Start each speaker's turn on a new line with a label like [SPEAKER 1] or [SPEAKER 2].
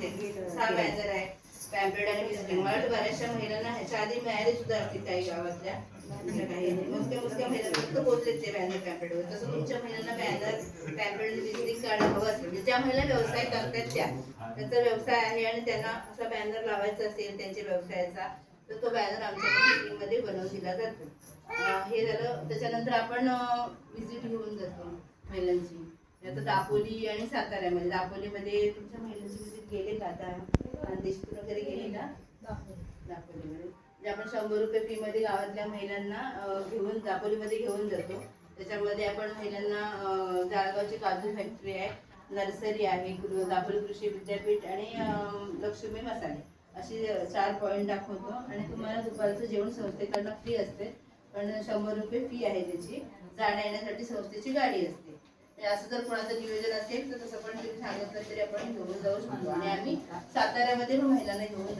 [SPEAKER 1] इथे 6 बॅनर आहे, पॅम्पलेट आणि विजिटिंग. मला वाटतं बऱ्याचशा महिलांना ह्याच्या आधी मिळाले सुद्धा असतील काही गावातल्या, काही मोजक्या महिलांना फक्त पोहोचलेत ते बॅनर पॅम्पलेटवर. तसं तुमच्या महिलांना बॅनर पॅम्पलेट विजिटिंग कार्ड हवं असेल, म्हणजे ज्या महिला व्यवसाय करतात त्यांचा व्यवसाय आहे आणि त्यांना असा बॅनर लावायचा असेल त्यांच्या व्यवसायाचा, तर तो बॅनर आमच्या मध्ये बनवून दिला जातो. हे झालं. त्याच्यानंतर आपण विजिट घेऊन जातो महिलांची. आता दापोली आणि साताऱ्यामध्ये, दापोलीमध्ये तुमच्या महिलांची विजिट गेले का? आता देशतून वगैरे गेले का? दापोलीमध्ये म्हणजे आपण 100 रुपये फी मध्ये गावातल्या महिलांना घेऊन दापोलीमध्ये घेऊन जातो. त्याच्यामध्ये आपण महिलांना जाळगावची काजू फॅक्टरी आहे, नर्सरी आहे, दापोली कृषी विद्यापीठ आणि लक्ष्मी मसाले अशी 4 पॉईंट दाखवतो. आणि तुम्हाला दुपारचं जेवण संस्थेकडनं फ्री असते, पण 100 रुपये फी आहे त्याची. जाण्या येण्यासाठी संस्थेची गाडी असते. असं जर कोणाचं नियोजन असेल तर तसं पण तुम्ही सांगितलं तरी आपण घेऊन जाऊ शकतो. आणि आम्ही साताऱ्यामध्ये महिलांना घेऊन जातो.